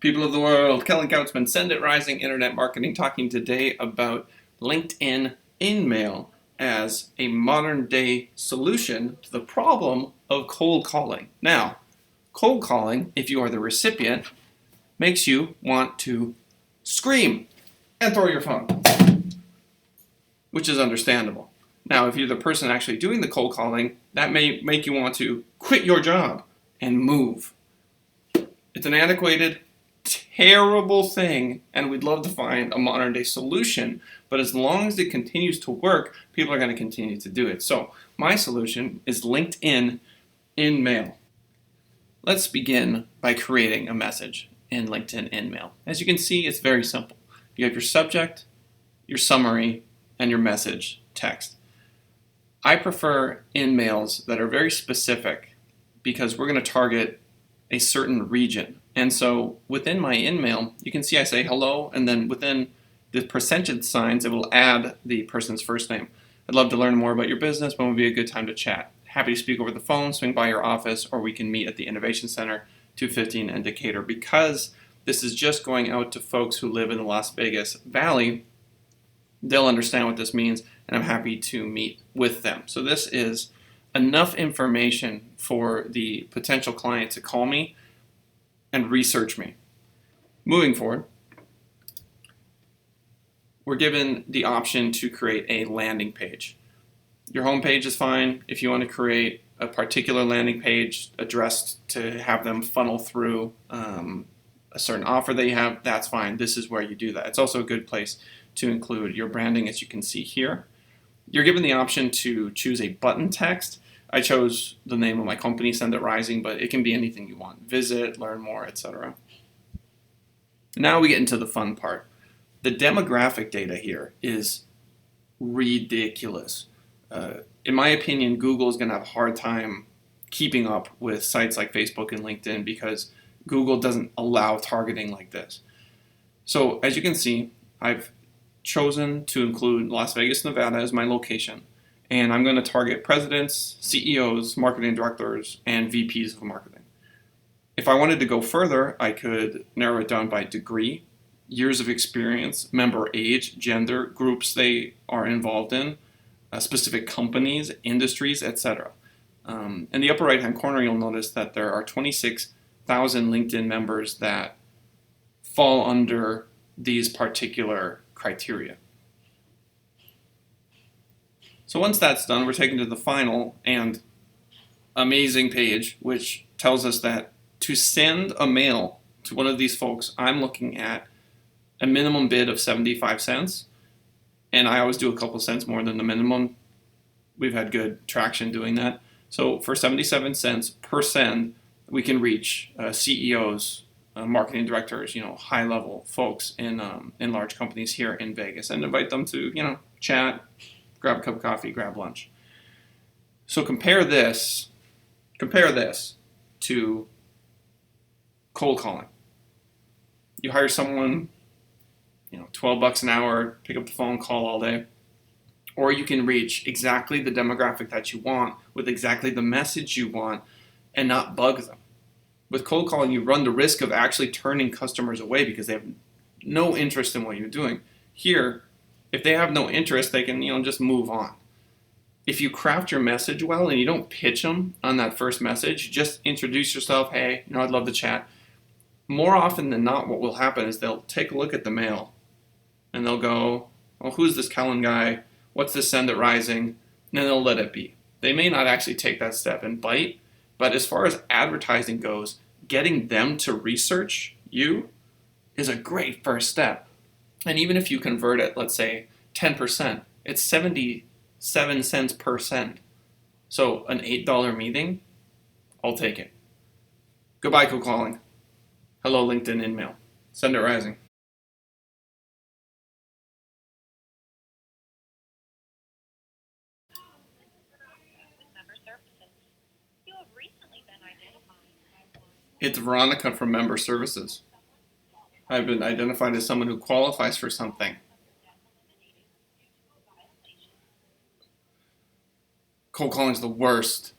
People of the world, Kellen Kautzman, Send It Rising Internet Marketing, talking today about LinkedIn Inmail as a modern day solution to the problem of cold calling. Now, cold calling, if you are the recipient, makes you want to scream and throw your phone, which is understandable. Now, if you're the person actually doing the cold calling, that may make you want to quit your job and move. It's an antiquated, terrible thing, and we'd love to find a modern day solution, but as long as it continues to work, people are going to continue to do it. So my solution is LinkedIn Inmail. Let's begin by creating a message in LinkedIn Inmail. As you can see, it's very simple. You have your subject, your summary, and your message text. I prefer InMails that are very specific because we're going to target a certain region. And so within my InMail, you can see I say hello, and then within the percentage signs, it will add the person's first name. I'd love to learn more about your business. When would be a good time to chat? Happy to speak over the phone, swing by your office, or we can meet at the Innovation Center, 215 in Decatur. Because this is just going out to folks who live in the Las Vegas Valley, they'll understand what this means, and I'm happy to meet with them. So this is enough information for the potential client to call me and research me. Moving forward, we're given the option to create a landing page. Your home page is fine. If you want to create a particular landing page addressed to have them funnel through a certain offer that you have, that's fine. This is where you do that. It's also a good place to include your branding, as you can see here. You're given the option to choose a button text. I chose the name of my company, Send It Rising, but it can be anything you want. Visit, learn more, etc. Now we get into the fun part. The demographic data here is ridiculous. In my opinion, Google is going to have a hard time keeping up with sites like Facebook and LinkedIn because Google doesn't allow targeting like this. So as you can see, I've chosen to include Las Vegas, Nevada as my location. And I'm going to target presidents, CEOs, marketing directors, and VPs of marketing. If I wanted to go further, I could narrow it down by degree, years of experience, member age, gender, groups they are involved in, specific companies, industries, etc. In the upper right-hand corner, you'll notice that there are 26,000 LinkedIn members that fall under these particular criteria. So once that's done, we're taken to the final and amazing page, which tells us that to send a mail to one of these folks, I'm looking at a minimum bid of 75 cents. And I always do a couple cents more than the minimum. We've had good traction doing that. So for 77 cents per send, we can reach CEOs, marketing directors, high-level folks in large companies here in Vegas, and invite them to, chat, grab a cup of coffee, grab lunch. So compare this to cold calling. You hire someone, $12 an hour, pick up the phone, call all day. Or you can reach exactly the demographic that you want with exactly the message you want and not bug them. With cold calling, you run the risk of actually turning customers away because they have no interest in what you're doing. Here, if they have no interest, they can just move on. If you craft your message well and you don't pitch them on that first message, just introduce yourself. Hey, I'd love to chat. More often than not, what will happen is they'll take a look at the mail and they'll go, well, who's this Kellen guy? What's this Send It Rising? And then they'll let it be. They may not actually take that step and bite, but as far as advertising goes, getting them to research you is a great first step. And even if you convert it, let's say 10%, it's 77 cents per send. So an $8 meeting, I'll take it. Goodbye, cold calling. Hello, LinkedIn Inmail. Send It Rising. It's Veronica from Member Services. I've been identified as someone who qualifies for something. Cold calling is the worst.